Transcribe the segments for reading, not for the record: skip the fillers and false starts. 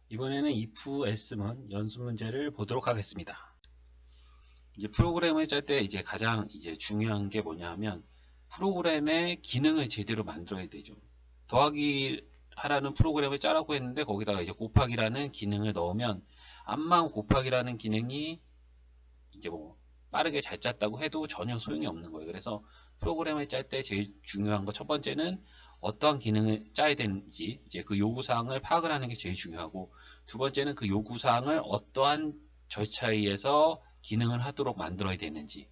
이번에는 if else문 연습 문제를 보도록 하겠습니다. 이제 프로그램을 짤 때 이제 가장 중요한 게 뭐냐면 프로그램의 기능을 제대로 만들어야 되죠. 더하기 하라는 프로그램을 짜라고 했는데 거기다가 이제 곱하기라는 기능을 넣으면 암만 곱하기라는 기능이 이제 뭐 빠르게 잘 짰다고 해도 전혀 소용이 없는 거예요. 그래서 프로그램을 짤 때 제일 중요한 거 첫 번째는 어떠한 기능을 짜야 되는지 이제 그 요구사항을 파악을 하는 게 제일 중요하고, 두 번째는 그 요구사항을 어떠한 절차에 의해서 기능을 하도록 만들어야 되는지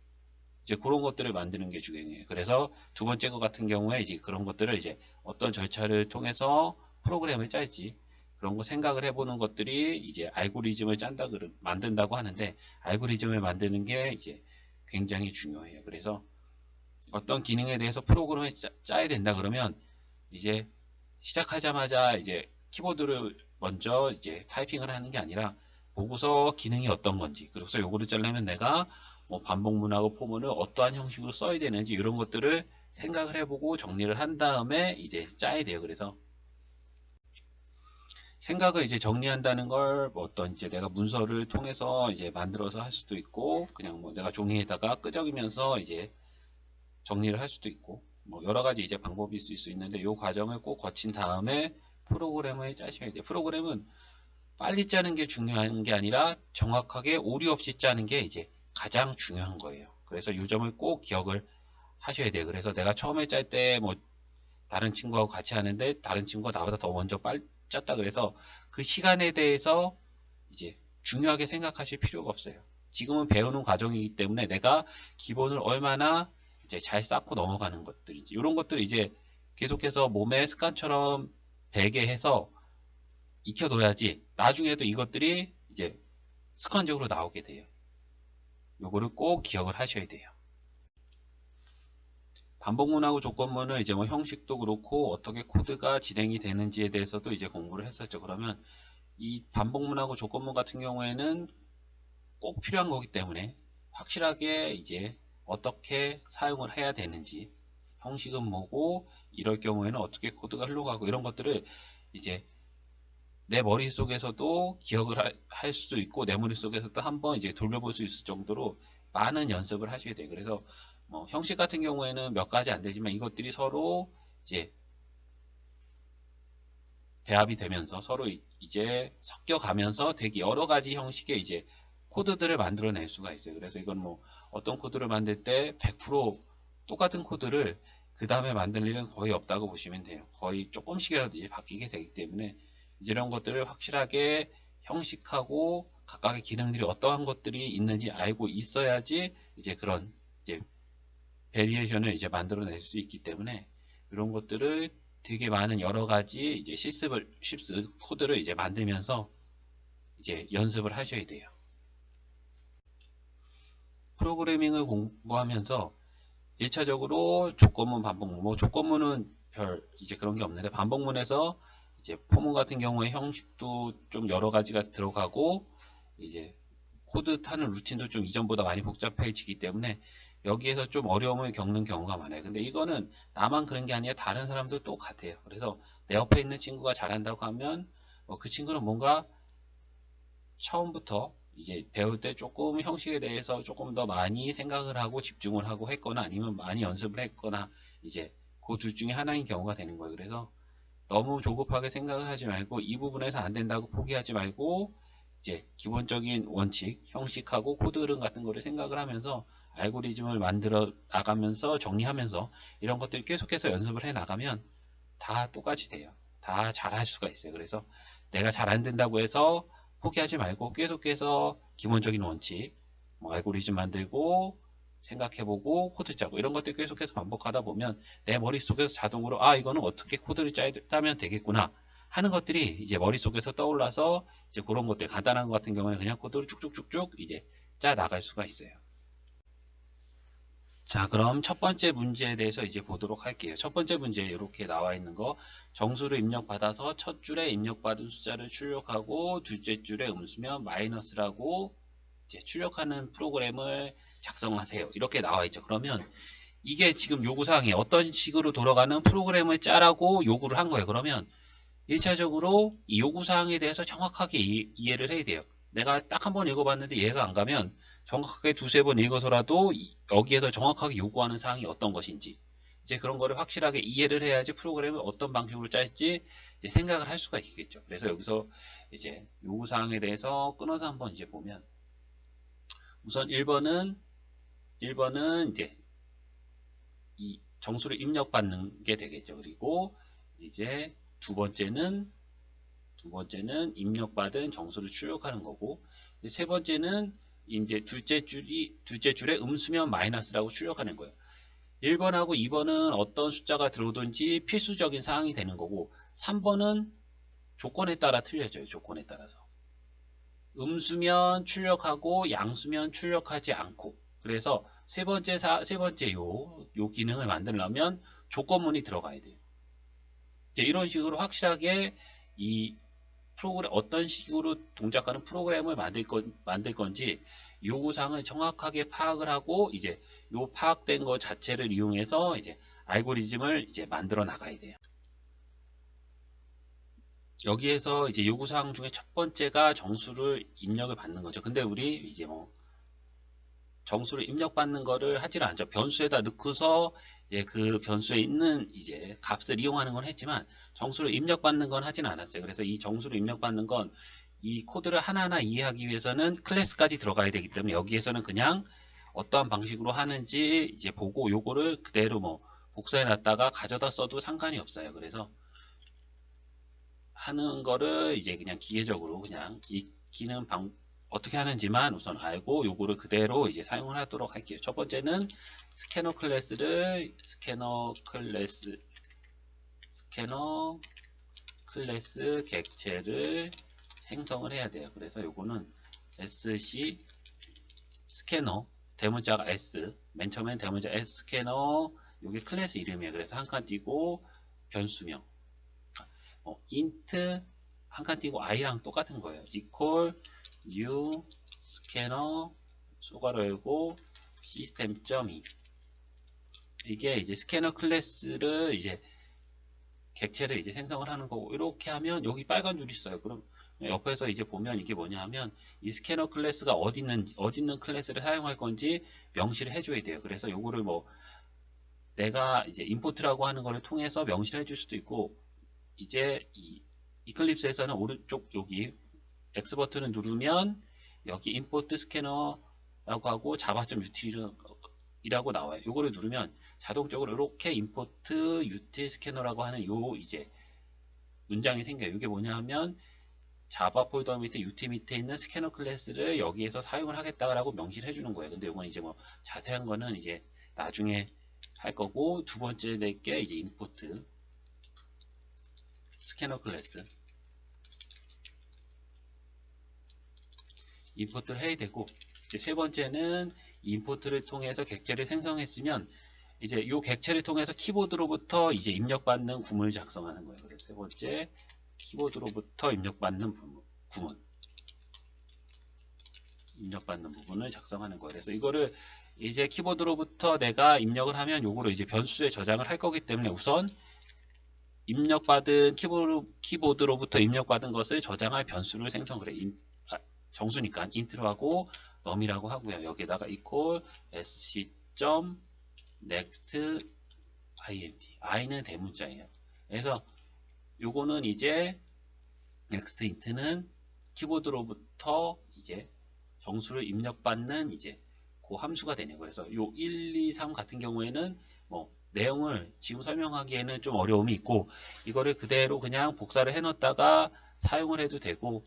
이제 그런 것들을 만드는 게 중요해요. 그래서 두 번째 것 같은 경우에 이제 그런 것들을 이제 어떤 절차를 통해서 프로그램을 짤지 그런 거 생각을 해보는 것들이 이제 알고리즘을 만든다고 하는데, 알고리즘을 만드는 게 이제 굉장히 중요해요. 그래서 어떤 기능에 대해서 프로그램을 짜야 된다 그러면 이제 시작하자마자 이제 키보드를 먼저 이제 타이핑을 하는 게 아니라 보고서 기능이 어떤 건지, 그래서 요거를 짜려면 내가 뭐 반복문하고 포문을 어떠한 형식으로 써야 되는지 이런 것들을 생각을 해보고 정리를 한 다음에 이제 짜야 돼요. 그래서 생각을 이제 정리한다는 걸 뭐 어떤 이제 내가 문서를 통해서 이제 만들어서 할 수도 있고, 그냥 뭐 내가 종이에다가 끄적이면서 이제 정리를 할 수도 있고, 뭐 여러 가지 이제 방법이 있을 수 있는데 이 과정을 꼭 거친 다음에 프로그램을 짜셔야 돼요. 프로그램은 빨리 짜는 게 중요한 게 아니라 정확하게 오류 없이 짜는 게 이제 가장 중요한 거예요. 그래서 이 점을 꼭 기억을 하셔야 돼요. 그래서 내가 처음에 짤 때 뭐 다른 친구하고 같이 하는데 다른 친구가 나보다 더 먼저 빨리 짰다 그래서 그 시간에 대해서 이제 중요하게 생각하실 필요가 없어요. 지금은 배우는 과정이기 때문에 내가 기본을 얼마나 이제 잘 쌓고 넘어가는 것들인지 이런 것들을 이제 계속해서 몸에 습관처럼 배게 해서 익혀둬야지 나중에도 이것들이 이제 습관적으로 나오게 돼요. 요거를 꼭 기억을 하셔야 돼요. 반복문하고 조건문은 이제 뭐 형식도 그렇고 어떻게 코드가 진행이 되는지에 대해서도 이제 공부를 했었죠. 그러면 이 반복문하고 조건문 같은 경우에는 꼭 필요한 거기 때문에 확실하게 이제 어떻게 사용을 해야 되는지, 형식은 뭐고 이럴 경우에는 어떻게 코드가 흘러가고 이런 것들을 이제 내 머릿속에서도 기억을 할 수 있고 내 머릿속에서도 한번 이제 돌려볼 수 있을 정도로 많은 연습을 하셔야 돼요. 그래서 뭐 형식 같은 경우에는 몇 가지 안 되지만 이것들이 서로 이제 배합이 되면서 서로 이제 섞여가면서 되게 여러 가지 형식의 이제 코드들을 만들어낼 수가 있어요. 그래서 이건 뭐 어떤 코드를 만들 때 100% 똑같은 코드를 그 다음에 만들 일은 거의 없다고 보시면 돼요. 거의 조금씩이라도 이제 바뀌게 되기 때문에 이런 것들을 확실하게 형식하고 각각의 기능들이 어떠한 것들이 있는지 알고 있어야지 이제 그런 이제 베리에이션을 이제 만들어낼 수 있기 때문에 이런 것들을 되게 많은 여러 가지 이제 실습 코드를 이제 만들면서 이제 연습을 하셔야 돼요. 프로그래밍을 공부하면서 1차적으로 조건문, 반복문, 뭐 조건문은 별 이제 그런 게 없는데 반복문에서 이제 포문 같은 경우에 형식도 좀 여러 가지가 들어가고 이제 코드 타는 루틴도 좀 이전보다 많이 복잡해지기 때문에 여기에서 좀 어려움을 겪는 경우가 많아요. 근데 이거는 나만 그런 게 아니라 다른 사람도 똑같아요. 그래서 내 옆에 있는 친구가 잘한다고 하면 그 친구는 뭔가 처음부터 이제 배울 때 조금 형식에 대해서 조금 더 많이 생각을 하고 집중을 하고 했거나 아니면 많이 연습을 했거나 이제 그 둘 중에 하나인 경우가 되는 거예요. 그래서 너무 조급하게 생각을 하지 말고 이 부분에서 안 된다고 포기하지 말고 이제 기본적인 원칙, 형식하고 코드 흐름 같은 거를 생각을 하면서 알고리즘을 만들어 나가면서 정리하면서 이런 것들을 계속해서 연습을 해 나가면 다 똑같이 돼요. 다 잘할 수가 있어요. 그래서 내가 잘 안 된다고 해서 포기하지 말고 계속해서 기본적인 원칙, 뭐 알고리즘 만들고 생각해보고 코드 짜고 이런 것들 계속해서 반복하다 보면 내 머릿속에서 자동으로 이거는 어떻게 코드를 짜면 되겠구나 하는 것들이 이제 머릿속에서 떠올라서 이제 그런 것들 간단한 것 같은 경우는 그냥 코드를 쭉쭉쭉쭉 이제 짜 나갈 수가 있어요. 자, 그럼 첫 번째 문제에 대해서 이제 보도록 할게요. 첫 번째 문제 이렇게 나와 있는 거, 정수를 입력받아서 첫 줄에 입력받은 숫자를 출력하고 둘째 줄에 음수면 마이너스라고 이제 출력하는 프로그램을 작성하세요. 이렇게 나와 있죠. 그러면 이게 지금 요구사항이 어떤 식으로 돌아가는 프로그램을 짜라고 요구를 한 거예요. 그러면 1차적으로 이 요구사항에 대해서 정확하게 이해를 해야 돼요. 내가 딱 한 번 읽어봤는데 이해가 안 가면 정확하게 두세 번 읽어서라도 여기에서 정확하게 요구하는 사항이 어떤 것인지 이제 그런 거를 확실하게 이해를 해야지 프로그램을 어떤 방식으로 짤지 이제 생각을 할 수가 있겠죠. 그래서 여기서 이제 요구사항에 대해서 끊어서 한번 이제 보면 우선 1번은 이제 이 정수를 입력받는 게 되겠죠. 그리고 이제 두 번째는 입력받은 정수를 출력하는 거고, 세 번째는 이제 둘째 줄에 음수면 마이너스라고 출력하는 거예요. 1번하고 2번은 어떤 숫자가 들어오든지 필수적인 사항이 되는 거고, 3번은 조건에 따라 틀려져요. 조건에 따라서. 음수면 출력하고 양수면 출력하지 않고. 그래서 세 번째 요 기능을 만들려면 조건문이 들어가야 돼요. 이제 이런 식으로 확실하게 이 프로그램 어떤 식으로 동작하는 프로그램을 만들 건지 요구사항을 정확하게 파악을 하고 이제 요 파악된 거 자체를 이용해서 이제 알고리즘을 이제 만들어 나가야 돼요. 여기에서 이제 요구사항 중에 첫 번째가 정수를 입력을 받는 거죠. 근데 우리 이제 뭐 정수를 입력받는 거를 하질 않죠. 변수에다 넣고서 이제 그 변수에 있는 이제 값을 이용하는 건 했지만 정수를 입력받는 건 하진 않았어요. 그래서 이 정수를 입력받는 건 이 코드를 하나하나 이해하기 위해서는 클래스까지 들어가야 되기 때문에 여기에서는 그냥 어떠한 방식으로 하는지 이제 보고 요거를 그대로 뭐 복사해 놨다가 가져다 써도 상관이 없어요. 그래서 하는 거를 이제 그냥 기계적으로 그냥 익히는 어떻게 하는지만 우선 알고 요거를 그대로 이제 사용을 하도록 할게요. 첫 번째는 스캐너 클래스 객체를 생성을 해야 돼요. 그래서 요거는 sc 스캐너 대문자가 s 맨 처음엔 대문자 s 스캐너 요게 클래스 이름이에요. 그래서 한 칸 띄고 변수명 int 한 칸 띄고 i랑 똑같은 거예요. equal new 스캐너 소괄호 열고 시스템.이 이게 이제 스캐너 클래스를 이제 객체를 이제 생성을 하는 거고 이렇게 하면 여기 빨간 줄 있어요. 그럼 옆에서 이제 보면 이게 뭐냐 하면 이 스캐너 클래스가 어디 있는 클래스를 사용할 건지 명시를 해줘야 돼요. 그래서 요거를 뭐 내가 이제 임포트라고 하는 거를 통해서 명시를 해줄 수도 있고 이제 이 이클립스에서는 오른쪽 여기 X 버튼을 누르면 여기 임포트 스캐너라고 하고 java.util이라고 나와요. 요거를 누르면 자동적으로 이렇게 임포트 util 스캐너라고 하는 요 이제 문장이 생겨요. 이게 뭐냐 하면 자바 폴더 밑에 util 밑에 있는 스캐너 클래스를 여기에서 사용을 하겠다라고 명시를 해주는 거예요. 근데 이건 이제 뭐 자세한 거는 이제 나중에 할 거고 두 번째 될 게 이제 임포트 스캐너 클래스 임포트를 해야 되고 이제 세 번째는 임포트를 통해서 객체를 생성했으면 이제 이 객체를 통해서 키보드로부터 이제 입력받는 구문을 작성하는 거예요. 그래서 세 번째 키보드로부터 입력받는 입력받는 부분을 작성하는 거예요. 그래서 이거를 이제 키보드로부터 내가 입력을 하면 요거를 이제 변수에 저장을 할 거기 때문에 우선 입력받은 키보드로부터 입력받은 것을 저장할 변수를 생성을 해. 정수니까 int로 하고 num이라고 하고요. 여기에다가 equal sc.next int i는 대문자예요. 그래서 요거는 이제 next int는 키보드로부터 이제 정수를 입력받는 이제 그 함수가 되는 거예요. 그래서 요 1, 2, 3 같은 경우에는 뭐 내용을 지금 설명하기에는 좀 어려움이 있고 이거를 그대로 그냥 복사를 해 놓았다가 사용을 해도 되고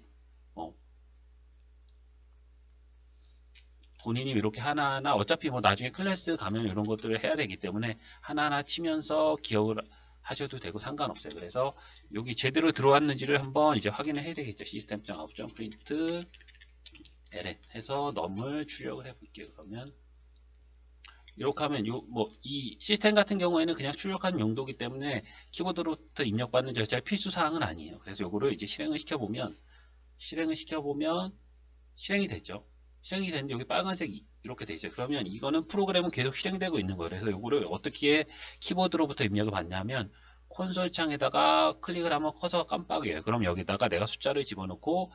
본인이 이렇게 하나하나 어차피 뭐 나중에 클래스 가면 이런 것들을 해야 되기 때문에 하나하나 치면서 기억을 하셔도 되고 상관없어요. 그래서 여기 제대로 들어왔는지를 한번 이제 확인을 해야 되겠죠. system.out.print ls 해서 num을 출력을 해볼게요. 그러면 이렇게 하면 이 시스템 같은 경우에는 그냥 출력하는 용도이기 때문에 키보드로부터 입력받는 절차의 필수 사항은 아니에요. 그래서 요거를 이제 실행을 시켜보면 실행이 됐죠. 실행이 됐는데 여기 빨간색 이렇게 돼 있어요. 그러면 이거는 프로그램은 계속 실행되고 있는 거예요. 그래서 요거를 어떻게 키보드로부터 입력을 받냐면 콘솔 창에다가 클릭을 하면 커서가 깜빡이에요. 그럼 여기다가 내가 숫자를 집어넣고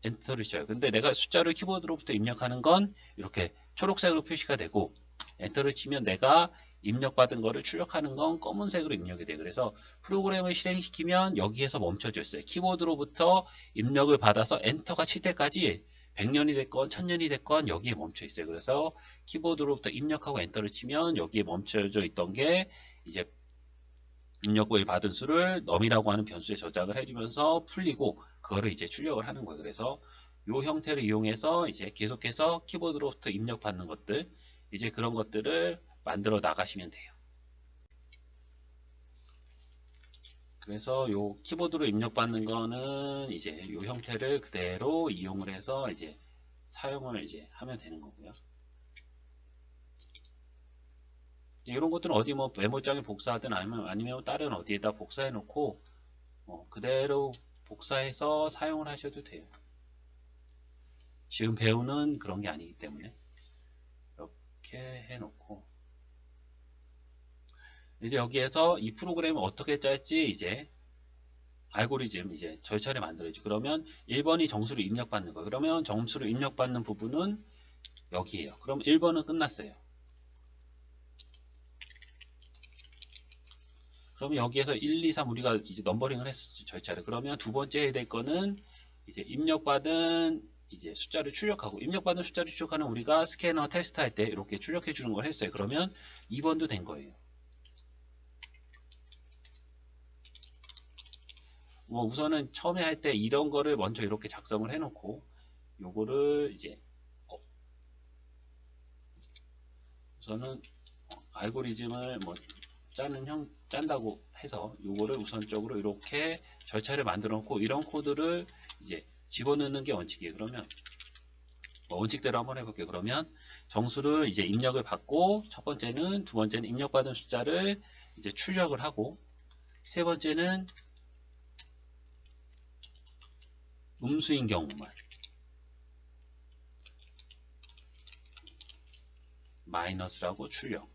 엔터를 쳐요. 근데 내가 숫자를 키보드로부터 입력하는 건 이렇게 초록색으로 표시가 되고, 엔터를 치면 내가 입력받은 거를 출력하는 건 검은색으로 입력이 돼. 그래서 프로그램을 실행시키면 여기에서 멈춰져 있어요. 키보드로부터 입력을 받아서 엔터가 칠 때까지 100년이 됐건 1000년이 됐건 여기에 멈춰 있어요. 그래서 키보드로부터 입력하고 엔터를 치면 여기에 멈춰져 있던 게 이제 입력을 받은 수를 num이라고 하는 변수에 저장을 해주면서 풀리고, 그거를 이제 출력을 하는 거예요. 그래서 이 형태를 이용해서 이제 계속해서 키보드로부터 입력받는 것들, 이제 그런 것들을 만들어 나가시면 돼요. 그래서 요 키보드로 입력받는 거는 이제 요 형태를 그대로 이용을 해서 이제 사용을 이제 하면 되는 거고요. 이런 것들은 어디 뭐 메모장에 복사하든 아니면 다른 어디에다 복사해 놓고 그대로 복사해서 사용을 하셔도 돼요. 지금 배우는 그런 게 아니기 때문에 이렇게 해 놓고, 이제 여기에서 이 프로그램을 어떻게 짤지 이제 알고리즘 이제 절차를 만들어야지. 그러면 1번이 정수를 입력받는 거예요. 그러면 정수를 입력받는 부분은 여기에요. 그럼 1번은 끝났어요. 그러면 여기에서 1, 2, 3 우리가 이제 넘버링을 했었죠, 절차를. 그러면 두 번째 해야 될 거는 이제 입력받은 이제 숫자를 출력하고, 입력받은 숫자를 출력하는 우리가 스캐너 테스트 할 때 이렇게 출력해 주는 걸 했어요. 그러면 2번도 된 거예요. 뭐 우선은 처음에 할 때 이런 거를 먼저 이렇게 작성을 해 놓고, 요거를 이제 우선은 알고리즘을 뭐 짠다고 해서 요거를 우선적으로 이렇게 절차를 만들어 놓고, 이런 코드를 이제 집어넣는 게 원칙이에요. 그러면 뭐 원칙대로 한번 해볼게요. 그러면 정수를 이제 입력을 받고, 첫 번째는, 두 번째는 입력받은 숫자를 이제 출력을 하고, 세 번째는 음수인 경우만 마이너스라고 출력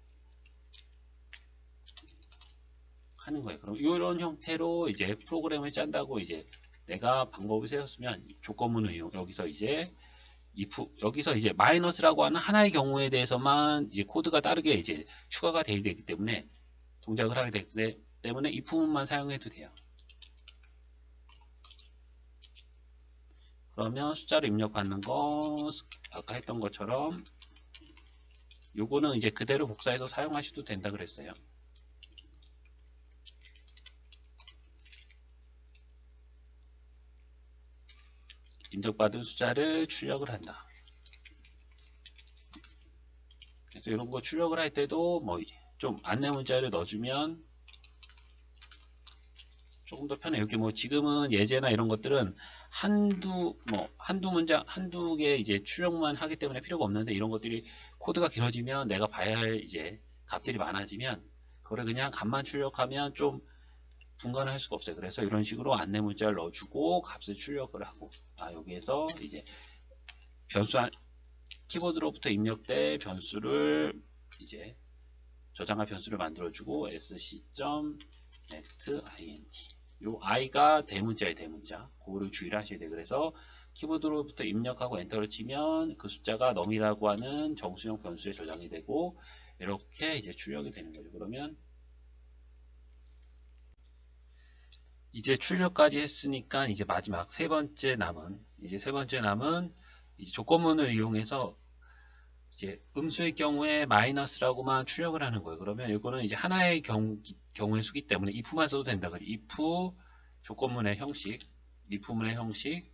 하는 거예요. 그럼 이런 형태로 이제 프로그램을 짠다고 이제 내가 방법을 세웠으면, 조건문을 이용, 여기서 이제 여기서 이제 마이너스라고 하는 하나의 경우에 대해서만 이제 코드가 따르게 이제 추가가 되게 되기 때문에, 동작을 하게 되기 때문에 이 부분만 사용해도 돼요. 그러면 숫자를 입력받는 거 아까 했던 것처럼 요거는 이제 그대로 복사해서 사용하셔도 된다 그랬어요. 입력받은 숫자를 출력을 한다. 그래서 이런 거 출력을 할 때도 뭐 좀 안내 문자를 넣어주면 조금 더 편해요. 여기 뭐 지금은 예제나 이런 것들은 한두 문장, 한두 개 이제 출력만 하기 때문에 필요가 없는데, 이런 것들이 코드가 길어지면 내가 봐야 할 이제 값들이 많아지면 그거를 그냥 값만 출력하면 좀 분간을 할 수가 없어요. 그래서 이런 식으로 안내 문자를 넣어주고 값을 출력을 하고, 여기에서 이제 키보드로부터 입력된 변수를 이제 저장할 변수를 만들어주고 sc.next.int, 요 i가 대문자예요. 대문자. 그거를 주의를 하셔야 돼요. 그래서 키보드로부터 입력하고 엔터를 치면 그 숫자가 num이라고 하는 정수형 변수에 저장이 되고, 이렇게 이제 출력이 되는 거죠. 그러면 이제 출력까지 했으니까 이제 마지막 세 번째 남은 이제 조건문을 이용해서 이제 음수의 경우에 마이너스라고만 출력을 하는 거예요. 그러면 이거는 이제 하나의 경우의 수기 때문에 if만 써도 된다. if 조건문의 형식, if문의 형식,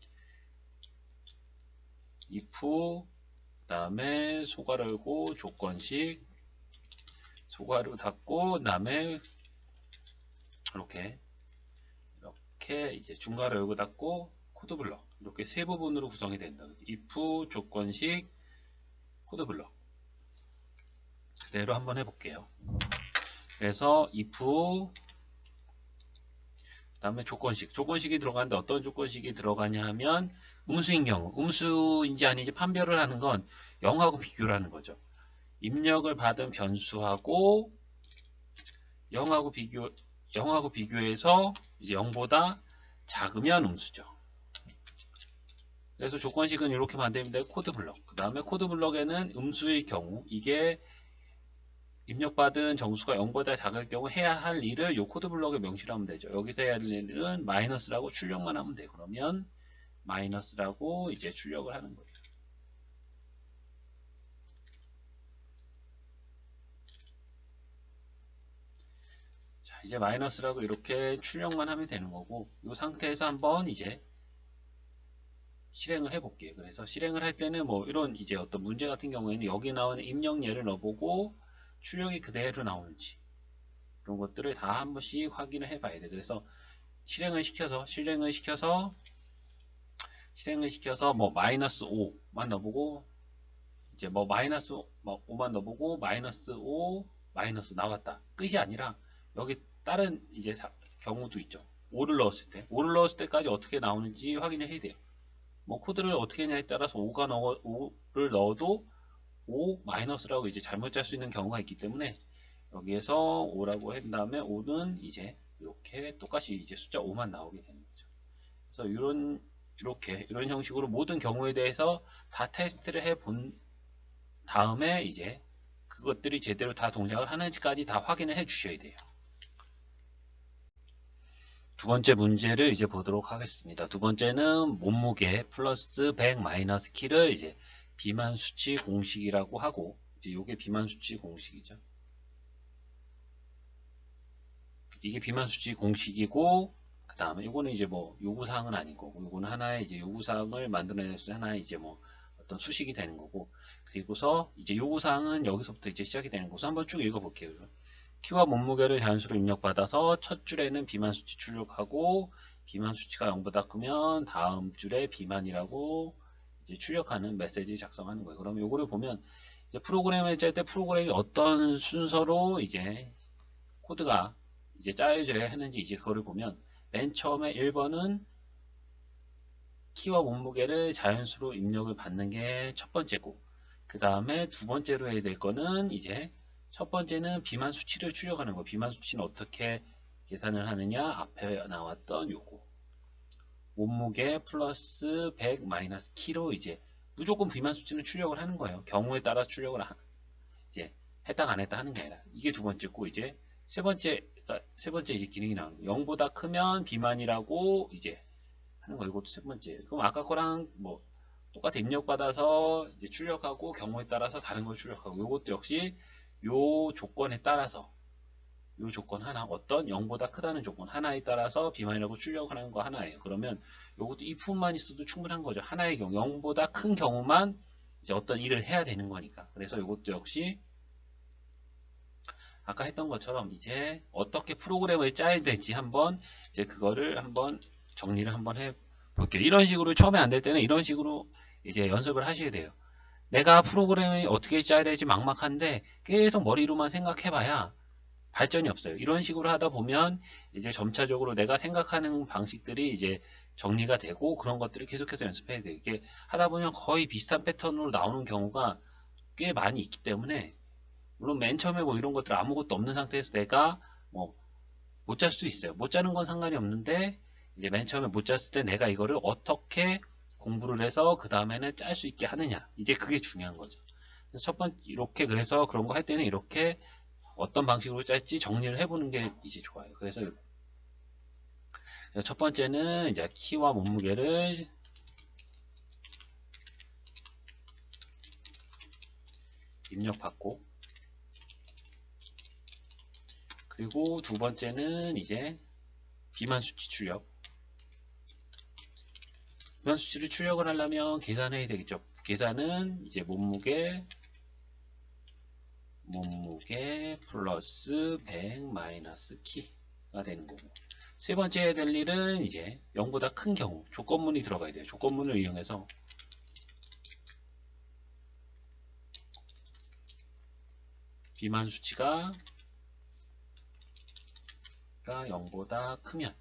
if 다음에 소괄호 열고 조건식, 소괄호 닫고, 다음에 이렇게 이제 중괄호 열고 닫고 코드블럭, 이렇게 세 부분으로 구성이 된다. if 조건식 코드블럭 그대로 한번 해볼게요. 그래서 if 다음에 조건식이 들어가는데, 어떤 조건식이 들어가냐 하면 음수인 경우, 음수인지 아닌지 판별을 하는 건 0하고 비교를 하는 거죠. 입력을 받은 변수하고 0하고 비교, 0하고 비교해서 이제 0보다 작으면 음수죠. 그래서 조건식은 이렇게 만들면 돼요. 코드 블럭. 그 다음에 코드 블럭에는 음수의 경우, 이게 입력받은 정수가 0보다 작을 경우 해야 할 일을 이 코드 블럭에 명시를 하면 되죠. 여기서 해야 할 일은 마이너스라고 출력만 하면 돼요. 그러면 마이너스라고 이제 출력을 하는 거예요. 자, 이제 마이너스라고 이렇게 출력만 하면 되는 거고, 이 상태에서 한번 이제 실행을 해볼게요. 그래서 실행을 할 때는 뭐 이런 이제 어떤 문제 같은 경우에는 여기 나오는 입력예를 넣어보고 출력이 그대로 나오는지 이런 것들을 다 한 번씩 확인을 해봐야 돼요. 그래서 실행을 시켜서 뭐 마이너스 5만 넣어보고 이제 뭐 마이너스 5만 넣어보고 마이너스 5 마이너스 나왔다. 끝이 아니라 여기 다른 이제 경우도 있죠. 5를 넣었을 때까지 어떻게 나오는지 확인을 해야 돼요. 뭐 코드를 어떻게 했냐에 따라서 5를 넣어도 5 마이너스라고 이제 잘못 짤 수 있는 경우가 있기 때문에 여기에서 5라고 한 다음에 5는 이제 이렇게 똑같이 이제 숫자 5만 나오게 되는 거죠. 그래서 이런 형식으로 모든 경우에 대해서 다 테스트를 해 본 다음에 이제 그것들이 제대로 다 동작을 하는지까지 다 확인을 해 주셔야 돼요. 두 번째 문제를 이제 보도록 하겠습니다. 두 번째는 몸무게 플러스 100 마이너스 키를 이제 비만 수치 공식이라고 하고, 이제 요게 비만 수치 공식이죠. 이게 비만 수치 공식이고, 그 다음에 요거는 이제 뭐 요구사항은 아닌 거고, 요거는 하나의 이제 요구사항을 만들어낼 수 하나의 이제 뭐 어떤 수식이 되는 거고, 그리고서 이제 요구사항은 여기서부터 이제 시작이 되는 거고, 한번 쭉 읽어볼게요. 키와 몸무게를 자연수로 입력받아서 첫 줄에는 비만 수치 출력하고 비만 수치가 0보다 크면 다음 줄에 비만이라고 이제 출력하는 메시지 작성하는 거예요. 그러면 요거를 보면 이제 프로그램을 짤 때 프로그램이 어떤 순서로 이제 코드가 이제 짜여져야 하는지 이제 그거를 보면 맨 처음에 1번은 키와 몸무게를 자연수로 입력을 받는 게 첫 번째고, 그 다음에 두 번째로 해야 될 거는 이제 첫 번째는 비만 수치를 출력하는 거. 비만 수치는 어떻게 계산을 하느냐? 앞에 나왔던 요거. 몸무게 플러스 100 마이너스 키로 이제 무조건 비만 수치는 출력을 하는 거예요. 경우에 따라 출력을 이제 했다 안 했다 하는 게 아니라 이게 두 번째고, 이제 세 번째 이제 기능이 나오는 거예요. 0보다 크면 비만이라고 이제 하는 거. 이것도 세 번째. 그럼 아까 거랑 뭐 똑같이 입력받아서 이제 출력하고 경우에 따라서 다른 걸 출력하고, 이것도 역시 요 조건에 따라서 요 조건 하나, 어떤 0보다 크다는 조건 하나에 따라서 비만이라고 출력하는 거 하나예요. 그러면 요것도 if만 있어도 충분한 거죠. 하나의 경우 0보다 큰 경우만 이제 어떤 일을 해야 되는 거니까. 그래서 요것도 역시 아까 했던 것처럼 이제 어떻게 프로그램을 짜야 될지 한번 이제 그거를 한번 정리를 한번 해 볼게요. 이런 식으로 처음에 안 될 때는 이런 식으로 이제 연습을 하셔야 돼요. 내가 프로그램을 어떻게 짜야 될지 막막한데 계속 머리로만 생각해봐야 발전이 없어요. 이런 식으로 하다 보면 이제 점차적으로 내가 생각하는 방식들이 이제 정리가 되고 그런 것들을 계속해서 연습해야 돼요. 이게 하다 보면 거의 비슷한 패턴으로 나오는 경우가 꽤 많이 있기 때문에, 물론 맨 처음에 뭐 이런 것들 아무것도 없는 상태에서 내가 뭐 못 짤 수 있어요. 못 짜는 건 상관이 없는데 이제 맨 처음에 못 짰을 때 내가 이거를 어떻게 공부를 해서 그 다음에는 짤 수 있게 하느냐, 이제 그게 중요한 거죠. 그래서 첫 번째 이렇게, 그래서 그런 거 할 때는 이렇게 어떤 방식으로 짤지 정리를 해보는 게 이제 좋아요. 그래서 첫 번째는 이제 키와 몸무게를 입력받고, 그리고 두 번째는 이제 비만 수치 출력. 비만 수치를 출력을 하려면 계산해야 되겠죠. 계산은 이제 몸무게 플러스 100 마이너스 키가 되는 거고, 세 번째 해야 될 일은 이제 0보다 큰 경우 조건문이 들어가야 돼요. 조건문을 이용해서 비만 수치가 0보다 크면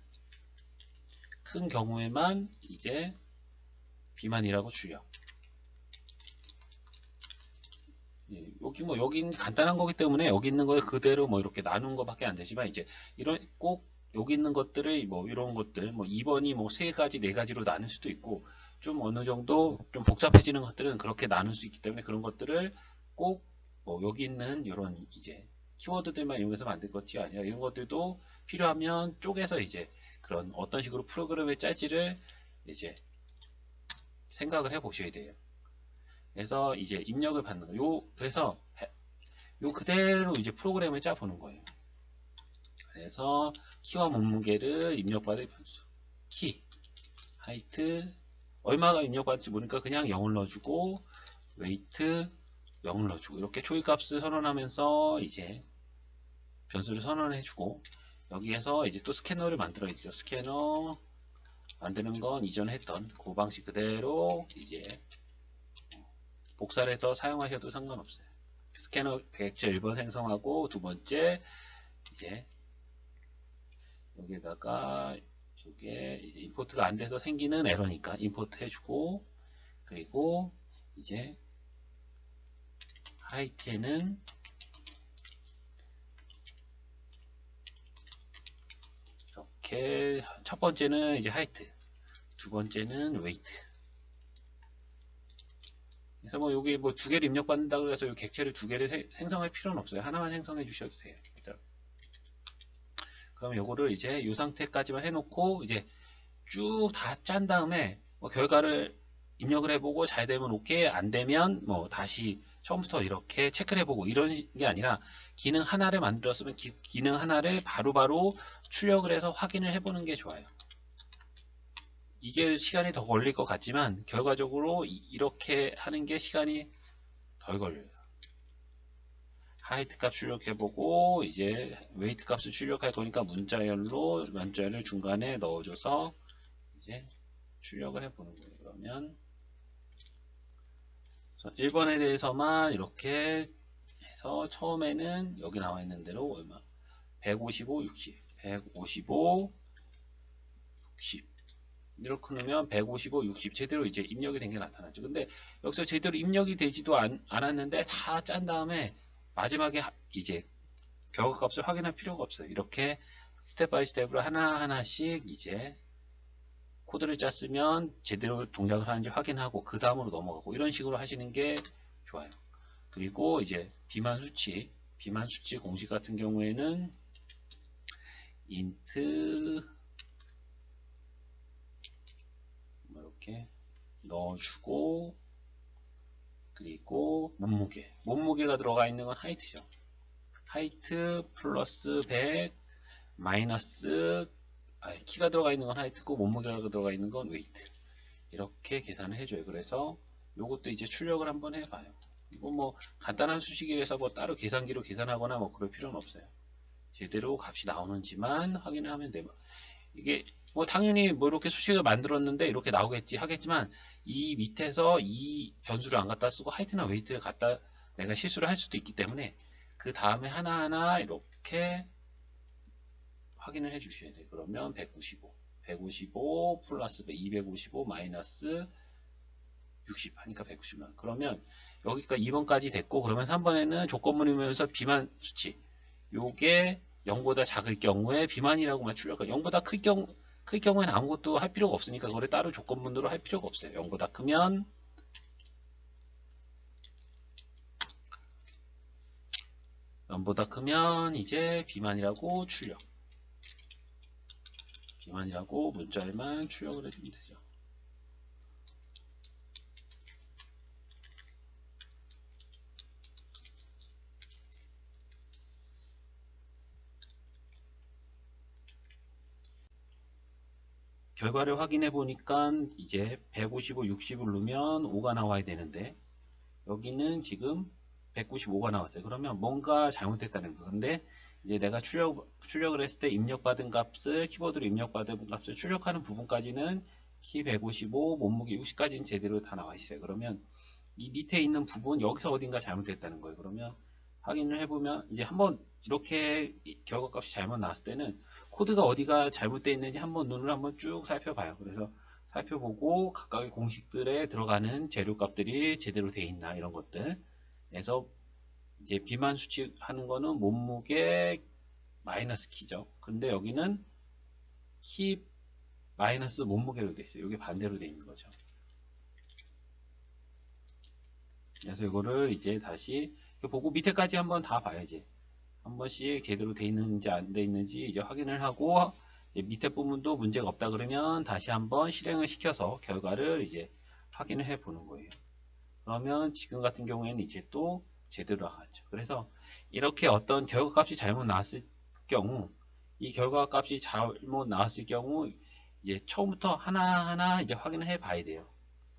큰 경우에만 이제 비만이라고 출력. 예, 여기 뭐 여기 간단한 거기 때문에 여기 있는 걸 그대로 뭐 이렇게 나눈 거밖에 안 되지만 이제 이런 꼭 여기 있는 것들을 뭐 이런 것들 뭐 2번이 뭐 세 가지 네 가지로 나눌 수도 있고 좀 어느 정도 좀 복잡해지는 것들은 그렇게 나눌 수 있기 때문에 그런 것들을 꼭 뭐 여기 있는 이런 이제 키워드들만 이용해서 만들 것이 아니라 이런 것들도 필요하면 쪼개서 이제 그런 어떤 식으로 프로그램을 짤지를 이제 생각을 해 보셔야 돼요. 그래서 이제 입력을 받는 거요. 그래서 요 그대로 이제 프로그램을 짜 보는 거예요. 그래서 키와 몸무게를 입력받을 변수 키 하이트 얼마가 입력받을지 모르니까 그냥 0을 넣어주고 웨이트 0을 넣어주고 이렇게 초기값을 선언하면서 이제 변수를 선언해주고 여기에서 이제 또 스캐너를 만들어야죠. 스캐너 만드는 건 이전에 했던 그 방식 그대로 이제 복사를 해서 사용하셔도 상관없어요. 스캐너 백액체 1번 생성하고 두 번째 이제 여기에다가 이게 이제 임포트가 안 돼서 생기는 에러니까 임포트 해주고 그리고 이제 하이트에는 이렇게 첫 번째는 이제 하이트 두 번째는 웨이트 그래서 뭐 여기 뭐 두 개를 입력받는다고 해서 이 객체를 두 개를 생성할 필요는 없어요. 하나만 생성해 주셔도 돼요. 그럼 요거를 이제 이 상태까지만 해놓고 이제 쭉 다 짠 다음에 뭐 결과를 입력을 해보고 잘 되면 오케이 안 되면 뭐 다시 처음부터 이렇게 체크를 해보고 이런 게 아니라 기능 하나를 만들었으면 기능 하나를 바로바로 출력을 해서 확인을 해보는 게 좋아요. 이게 시간이 더 걸릴 것 같지만 결과적으로 이렇게 하는 게 시간이 덜 걸려요. 하이트 값 출력해보고 이제 웨이트 값을 출력할 거니까 문자열을 중간에 넣어줘서 이제 출력을 해보는 거예요. 그러면 1번에 대해서만 이렇게 해서 처음에는 여기 나와 있는 대로 얼마 155, 60 155, 60 이렇게 넣으면 155, 60 제대로 이제 입력이 된 게 나타나죠. 근데 여기서 제대로 입력이 되지도 않았는데 다 짠 다음에 마지막에 이제 결과값을 확인할 필요가 없어요. 이렇게 스텝 바이 스텝으로 하나하나씩 이제 코드를 짰으면 제대로 동작을 하는지 확인하고 그 다음으로 넘어가고 이런 식으로 하시는 게 좋아요. 그리고 이제 비만 수치 공식 같은 경우에는 int 이렇게 넣어주고 그리고 몸무게가 들어가 있는 건 하이트죠. 하이트 플러스 100 마이너스 키가 들어가 있는 건 하이트고 몸무게가 들어가 있는 건 웨이트 이렇게 계산을 해줘요. 그래서 요것도 이제 출력을 한번 해봐요. 이거 뭐 간단한 수식이라서 뭐 따로 계산기로 계산하거나 뭐 그럴 필요는 없어요. 제대로 값이 나오는지만 확인을 하면 돼요. 이게 뭐 당연히 뭐 이렇게 수식을 만들었는데 이렇게 나오겠지 하겠지만 이 밑에서 이 변수를 안 갖다 쓰고 하이트나 웨이트를 갖다 내가 실수를 할 수도 있기 때문에 그 다음에 하나하나 이렇게 확인을 해 주셔야 돼요. 그러면 155 플러스 255 마이너스 60 하니까 190만. 그러면 여기가 2번까지 됐고 그러면 3번에는 조건문이면서 비만 수치 요게 0보다 작을 경우에 비만이라고만 출력해요. 0보다 클 경우에는 아무것도 할 필요가 없으니까 그걸 따로 조건문으로 할 필요가 없어요. 0보다 크면 이제 비만이라고 비만이라고 문자에만 출력을 해주면 되죠. 결과를 확인해 보니까 이제 155, 60을 누르면 5가 나와야 되는데 여기는 지금 195가 나왔어요. 그러면 뭔가 잘못됐다는 거. 근데 이제 내가 출력을 했을 때 입력받은 값을 키보드로 입력받은 값을 출력하는 부분까지는 키 155, 몸무게 60까지는 제대로 다 나와 있어요. 그러면 이 밑에 있는 부분 여기서 어딘가 잘못됐다는 거예요. 그러면 확인을 해보면 이제 한번 이렇게 결과값이 잘못 나왔을 때는 코드가 어디가 잘못되어 있는지 한번 눈을 한번 쭉 살펴봐요. 그래서 살펴보고 각각의 공식들에 들어가는 재료값들이 제대로 되어 있나 이런 것들 그래서 이제 비만 수치하는 거는 몸무게 마이너스 키죠. 근데 여기는 키 마이너스 몸무게로 돼 있어요. 여기 반대로 돼 있는 거죠. 그래서 이거를 이제 다시 보고 밑에까지 한번 다 봐야지. 한 번씩 제대로 돼 있는지 안 돼 있는지 이제 확인을 하고 밑에 부분도 문제가 없다 그러면 다시 한번 실행을 시켜서 결과를 이제 확인을 해 보는 거예요. 그러면 지금 같은 경우에는 이제 또 제대로 나갔죠. 그래서 이렇게 어떤 결과값이 잘못 나왔을 경우 이 결과값이 잘못 나왔을 경우 이제 처음부터 하나하나 이제 확인을 해 봐야 돼요.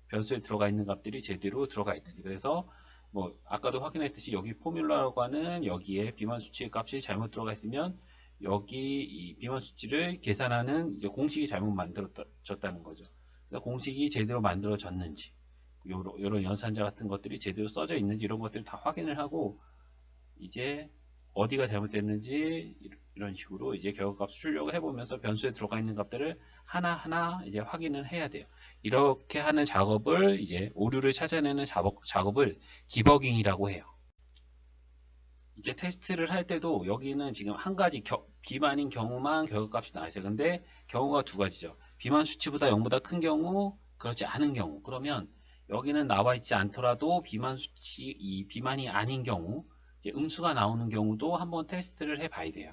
변수에 들어가 있는 값들이 제대로 들어가 있는지. 그래서 뭐 아까도 확인했듯이 여기 포뮬러라고 하는 여기에 비만 수치 값이 잘못 들어가 있으면 여기 이 비만 수치를 계산하는 이제 공식이 잘못 만들어졌다는 거죠. 그래서 공식이 제대로 만들어졌는지 요런 연산자 같은 것들이 제대로 써져 있는지 이런 것들을 다 확인을 하고 이제 어디가 잘못됐는지 이런 식으로 이제 결과값 출력을 해보면서 변수에 들어가 있는 값들을 하나하나 이제 확인을 해야 돼요. 이렇게 하는 작업을 이제 오류를 찾아내는 작업을 디버깅이라고 해요. 이제 테스트를 할 때도 여기는 지금 한 가지 비만인 경우만 결과값이 나와 있어요. 근데 경우가 두 가지죠. 비만 수치보다 0보다 큰 경우, 그렇지 않은 경우. 그러면 여기는 나와 있지 않더라도 비만 수치, 이 비만이 아닌 경우, 이제 음수가 나오는 경우도 한번 테스트를 해 봐야 돼요.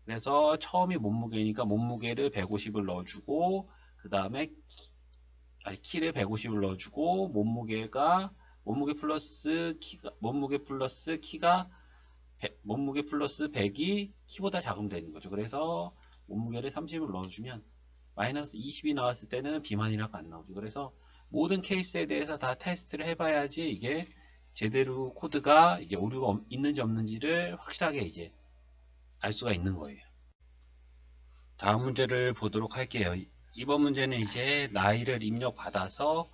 그래서 처음이 몸무게니까 몸무게를 150을 넣어주고, 그 다음에 키를 150을 넣어주고, 몸무게 플러스 키가 몸무게 플러스 100이 키보다 작으면 되는 거죠. 그래서 몸무게를 30을 넣어주면 마이너스 20이 나왔을 때는 비만이라고 안 나오죠. 그래서 모든 케이스에 대해서 다 테스트를 해봐야지 이게 제대로 코드가 이제 오류가 있는지 없는지를 확실하게 이제 알 수가 있는 거예요. 다음 문제를 보도록 할게요. 이번 문제는 이제 나이를 입력받아서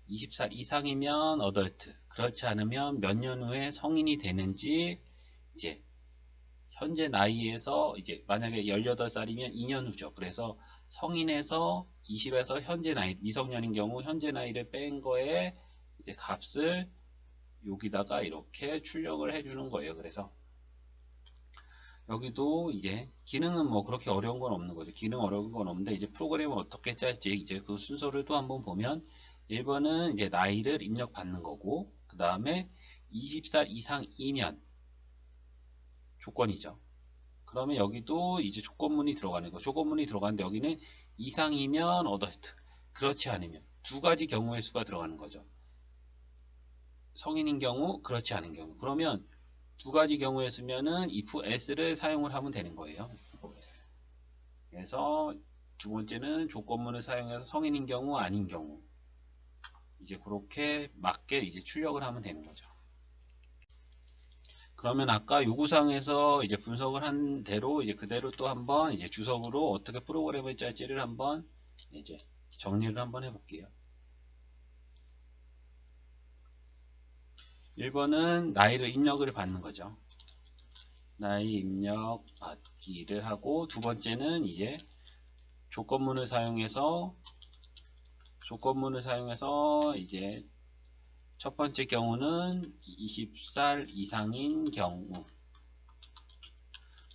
20살 이상이면 어덜트, 그렇지 않으면 몇 년 후에 성인이 되는지 이제 현재 나이에서 이제 만약에 18살이면 2년 후죠. 그래서 성인에서 20에서 현재 나이, 미성년인 경우 현재 나이를 뺀 거에 이제 값을 여기다가 이렇게 출력을 해주는 거예요. 그래서 여기도 이제 기능은 뭐 그렇게 어려운 건 없는 거죠. 기능 어려운 건 없는데 이제 프로그램을 어떻게 짤지 이제 그 순서를 또 한번 보면 1번은 이제 나이를 입력받는 거고 그 다음에 20살 이상이면 조건이죠. 그러면 여기도 이제 조건문이 들어가는 거. 조건문이 들어가는데 여기는 이상이면 어덜트, 그렇지 않으면 두 가지 경우의 수가 들어가는 거죠. 성인인 경우, 그렇지 않은 경우. 그러면 두 가지 경우에 쓰면은 if s를 사용을 하면 되는 거예요. 그래서 두 번째는 조건문을 사용해서 성인인 경우, 아닌 경우. 이제 그렇게 맞게 이제 출력을 하면 되는 거죠. 그러면 아까 요구사항에서 이제 분석을 한 대로 이제 그대로 또 한번 이제 주석으로 어떻게 프로그램을 짤지를 한번 이제 정리를 한번 해볼게요. 1번은 나이를 입력을 받는 거죠. 나이 입력 받기를 하고 두 번째는 이제 조건문을 사용해서 이제 첫 번째 경우는 20살 이상인 경우,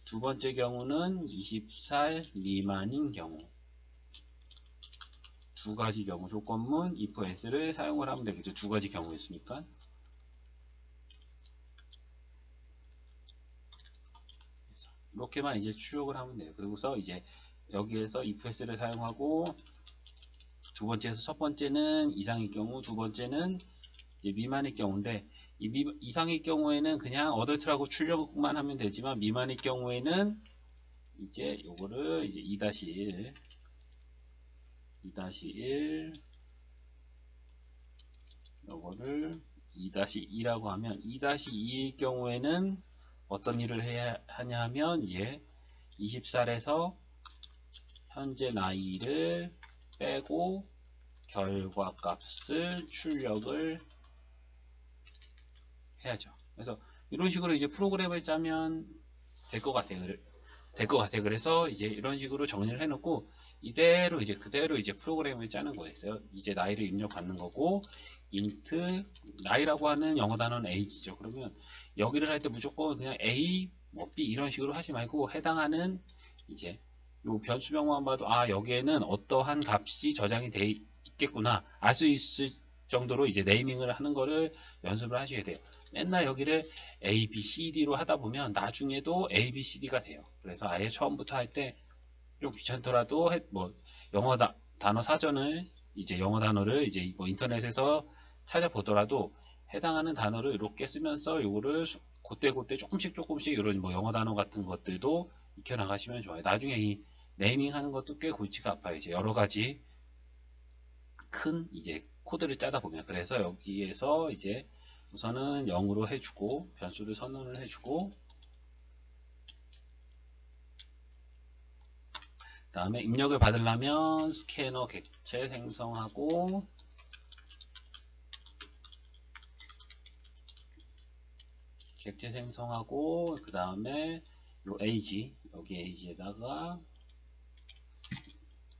두 번째 경우는 20살 미만인 경우, 두 가지 경우 조건문 if s를 사용을 하면 되겠죠. 두 가지 경우 있으니까. 이렇게만 이제 출력을 하면 돼요. 그리고서 이제 여기에서 if s를 사용하고 두 번째에서 첫 번째는 이상일 경우, 두 번째는 이제 미만일 경우인데 이상일 경우에는 그냥 어덜트라고 출력만 하면 되지만 미만일 경우에는 이제 요거를 이제 2-1 요거를 2-2라고 하면 2-2일 경우에는 어떤 일을 해야 하냐 하면 이제 20살에서 현재 나이를 빼고 결과값을 출력을 해야죠. 그래서 이런 식으로 이제 프로그램을 짜면 될 것 같아요. 그래서 이제 이런 식으로 정리를 해놓고 이대로 이제 그대로 이제 프로그램을 짜는 거예요. 이제 나이를 입력받는 거고 int 나이라고 하는 영어 단어는 age죠. 그러면 여기를 할 때 무조건 그냥 a 뭐 b 이런 식으로 하지 말고 해당하는 이제 요 변수명만 봐도 아 여기에는 어떠한 값이 저장이 돼 있겠구나 알 수 있을 정도로 이제 네이밍을 하는 거를 연습을 하셔야 돼요. 맨날 여기를 a, b, c, d로 하다 보면 나중에도 a, b, c, d가 돼요. 그래서 아예 처음부터 할 때 좀 귀찮더라도 뭐 영어 단어 사전을 이제 영어 단어를 이제 뭐 인터넷에서 찾아보더라도 해당하는 단어를 이렇게 쓰면서 요거를 그때 조금씩 이런 뭐 영어 단어 같은 것들도 익혀 나가시면 좋아요. 나중에 이 네이밍 하는 것도 꽤 골치가 아파요. 이제 여러 가지 큰 이제 코드를 짜다 보면 그래서 여기에서 이제 우선은 0으로 해주고 변수를 선언을 해주고 그 다음에 입력을 받으려면 스캐너 객체 생성하고 그 다음에 요 age 여기 age에다가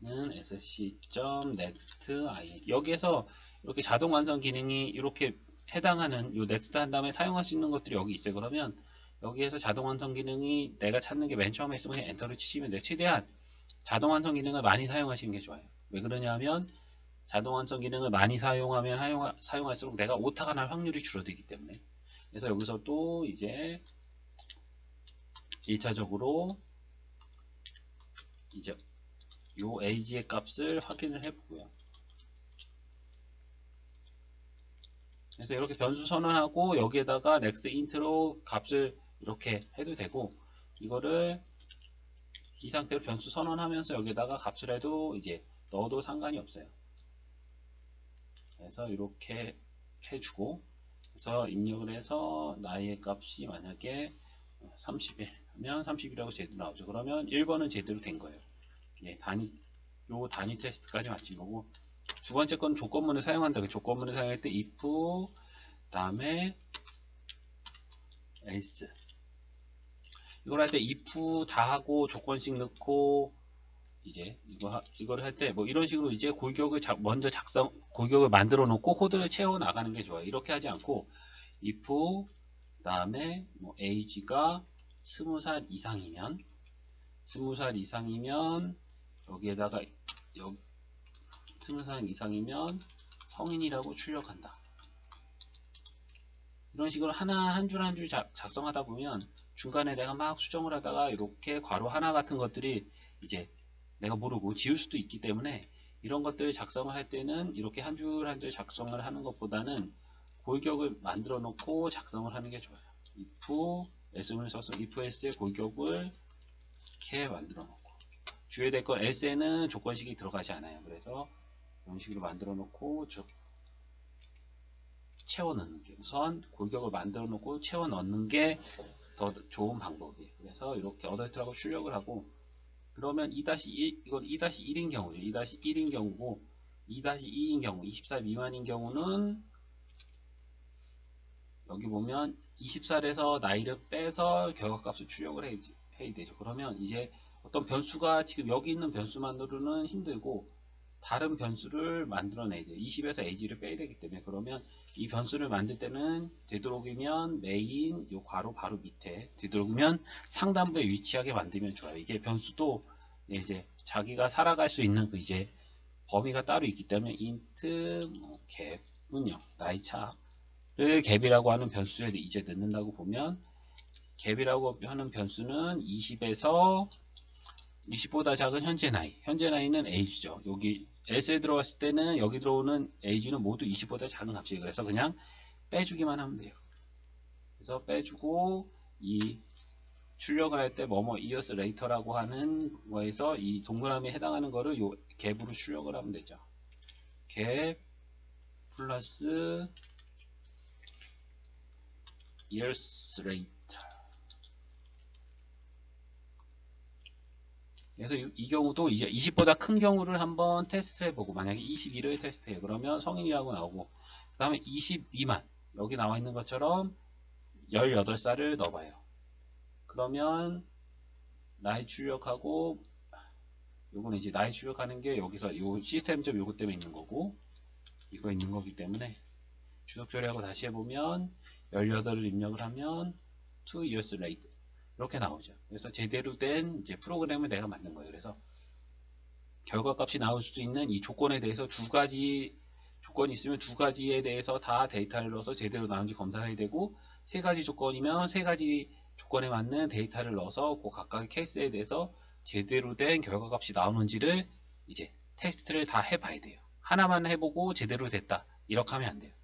는 sc.next id 여기에서 이렇게 자동 완성 기능이 이렇게 해당하는 요 next 한 다음에 사용할 수 있는 것들이 여기 있어요. 그러면 여기에서 자동 완성 기능이 내가 찾는 게 맨 처음에 있으면 그냥 엔터를 치시면 돼요. 최대한 자동 완성 기능을 많이 사용하시는 게 좋아요. 왜 그러냐면 자동 완성 기능을 많이 사용하면 사용할수록 내가 오타가 날 확률이 줄어들기 때문에 그래서 여기서 또 이제 1차적으로 이제 요 age의 값을 확인을 해보고요. 그래서 이렇게 변수 선언하고 여기에다가 next int로 값을 이렇게 해도 되고 이거를 이 상태로 변수 선언하면서 여기에다가 값을 해도 이제 넣어도 상관이 없어요. 그래서 이렇게 해주고 그래서 입력을 해서 나이의 값이 만약에 31 하면 30이라고 제대로 나오죠. 그러면 1번은 제대로 된 거예요. 예, 요 단위 테스트까지 마친 거고 두 번째 건 조건문을 사용한다. 그 조건문을 사용할 때 if 다음에 else 이걸 할 때 if 다 하고 조건식 넣고 이제 이걸 할 때 뭐 이런 식으로 이제 먼저 골격을 만들어 놓고 코드를 채워 나가는 게 좋아요. 이렇게 하지 않고 if 다음에 뭐 age가 20살 이상이면 여기에다가 20살 이상이면 성인이라고 출력한다. 이런 식으로 한 줄 한 줄 작성하다 보면 중간에 내가 막 수정을 하다가 이렇게 괄호 하나 같은 것들이 이제 내가 모르고 지울 수도 있기 때문에 이런 것들 작성을 할 때는 이렇게 한 줄 한 줄 작성을 하는 것보다는 골격을 만들어 놓고 작성을 하는 게 좋아요. if else를 써서 if else의 골격을 이렇게 만들어 놓고 주의해야 될 건 else에는 조건식이 들어가지 않아요. 그래서 이런 식으로 만들어 놓고 채워 넣는 게 우선 골격을 만들어 놓고 채워 넣는 게 더 좋은 방법이에요. 그래서 이렇게 어덜트라고 출력을 하고 그러면 2-1 이건 2-1인 경우죠. 2-1인 경우고 2-2인 경우 20살 미만인 경우는 여기 보면 20살에서 나이를 빼서 결과값을 출력을 해야 되죠. 그러면 이제 어떤 변수가 지금 여기 있는 변수만으로는 힘들고 다른 변수를 만들어내야 돼요. 20에서 age를 빼야 되기 때문에 그러면 이 변수를 만들 때는 되도록이면 메인 요 괄호 바로 밑에 되도록이면 상단부에 위치하게 만들면 좋아요. 이게 변수도 이제 자기가 살아갈 수 있는 그 이제 범위가 따로 있기 때문에 int 뭐 갭 운영 나이 차를 갭이라고 하는 변수에 이제 넣는다고 보면 갭이라고 하는 변수는 20에서 20보다 작은 현재 나이는 age죠. 여기 else에 들어갔을 때는 여기 들어오는 age는 모두 20보다 작은 값이에요. 그래서 그냥 빼주기만 하면 돼요. 그래서 빼주고 이 출력을 할 때 뭐뭐 years later라고 하는 거에서 이 동그라미에 해당하는 거를 요 갭으로 출력을 하면 되죠. 갭 플러스 years later 그래서 이 경우도 이제 20보다 큰 경우를 한번 테스트 해보고 만약에 21을 테스트해요. 그러면 성인이라고 나오고 그 다음에 20 미만 여기 나와 있는 것처럼 18살을 넣어봐요. 그러면 나이 출력하고 요거는 이제 나이 출력하는 게 여기서 요 시스템 좀 요거 때문에 있는 거고 이거 있는 거기 때문에 주석 처리하고 다시 해보면 18을 입력을 하면 2 years later 이렇게 나오죠. 그래서 제대로 된 이제 프로그램을 내가 만든 거예요. 그래서 결과값이 나올 수 있는 이 조건에 대해서 두 가지 조건이 있으면 두 가지에 대해서 다 데이터를 넣어서 제대로 나온지 검사해야 되고, 세 가지 조건이면 세 가지 조건에 맞는 데이터를 넣어서 그 각각의 케이스에 대해서 제대로 된 결과값이 나오는지를 이제 테스트를 다 해봐야 돼요. 하나만 해보고 제대로 됐다 이렇게 하면 안 돼요.